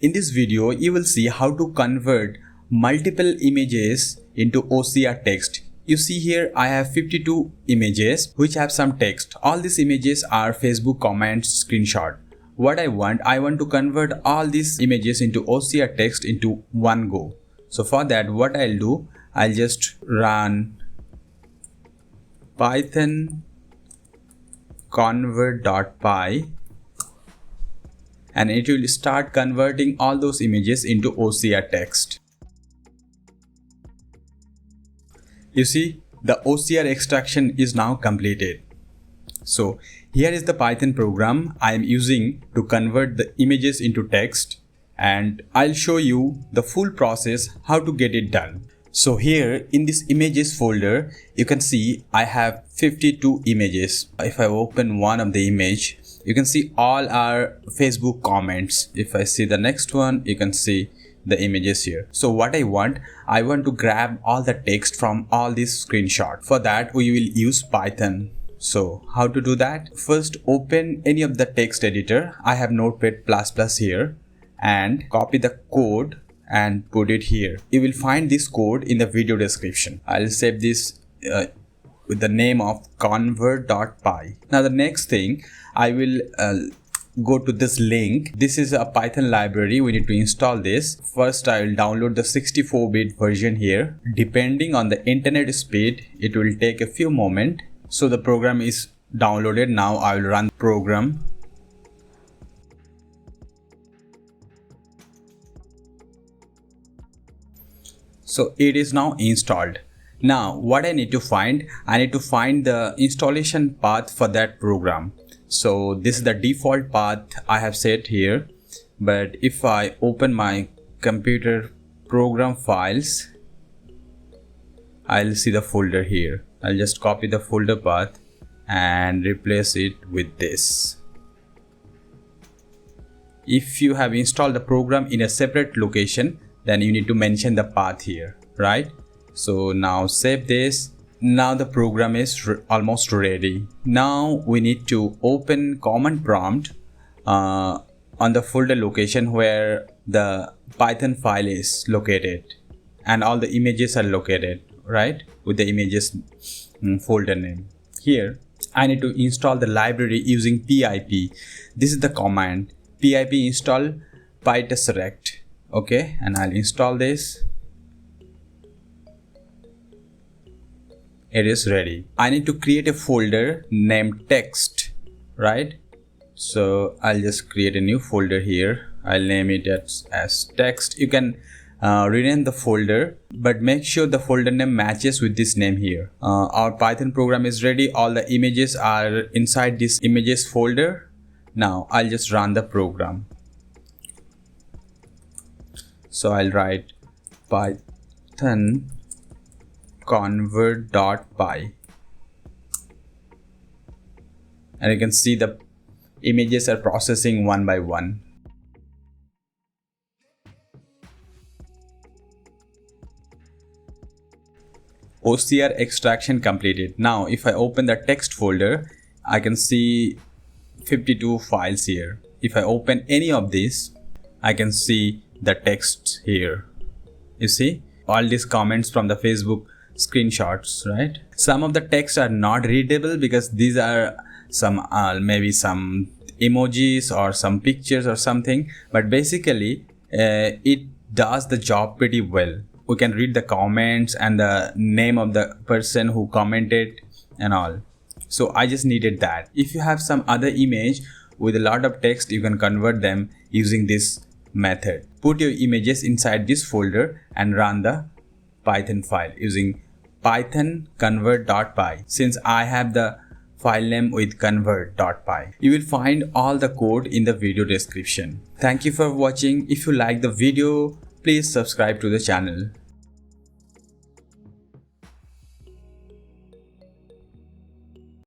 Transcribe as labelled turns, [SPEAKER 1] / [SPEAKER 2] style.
[SPEAKER 1] In this video, you will see how to convert multiple images into OCR text. You see here I have 52 images which have some text. All these images are Facebook comments screenshot. What I want to convert all these images into OCR text into one go. So for that, what I'll do, I'll just run Python convert.py and it will start converting all those images into OCR text. You see, the OCR extraction is now completed. So here is the Python program I am using to convert the images into text, and I'll show you the full process how to get it done. So here in this images folder, you can see I have 52 images. If I open one of the image, you can see all our Facebook comments. If I see the next one, you can see the images here. So what I want to grab all the text from all these screenshots. For that, we will use Python. So how to do that? First, open any of the text editor. I have Notepad++ here, and copy the code and put it here. You will find this code in the video description. I'll save this with the name of convert.py. Now the next thing, I will go to this link. This is a Python library. We need to install this. First, I will download the 64-bit version here. Depending on the internet speed, it will take a few moments. So the program is downloaded. Now I will run the program. So it is now installed. Now what I need to find the installation path for that program. So this is the default path I have set here, but if I open my computer program files, I'll see the folder here. I'll just copy the folder path and replace it with this. If you have installed the program in a separate location, then you need to mention the path here, right? So now save this. Now the program is almost ready. Now we need to open command prompt on the folder location where the Python file is located and all the images are located, right? With the images folder name. Here I need to install the library using pip. This is the command pip install pytesseract. Okay, and I'll install this. It is ready. I need to create a folder named text, right? So I'll just create a new folder here. I'll name it as text. You can rename the folder, but make sure the folder name matches with this name here. Our Python program is ready. All the images are inside this images folder. Now I'll just run the program. So I'll write Python convert.py, and you can see the images are processing one by one. OCR extraction completed. Now if I open the text folder, I can see 52 files here. If I open any of these, I can see the text here. You see all these comments from the Facebook screenshots, right? Some of the text are not readable because these are some maybe some emojis or some pictures or something, but basically it does the job pretty well. We can read the comments and the name of the person who commented and all. So I just needed that. If you have some other image with a lot of text, you can convert them using this method. Put your images inside this folder and run the Python file using Python convert.py. Since I have the file name with convert.py. You will find all the code in the video description. Thank you for watching. If you like the video, please subscribe to the channel.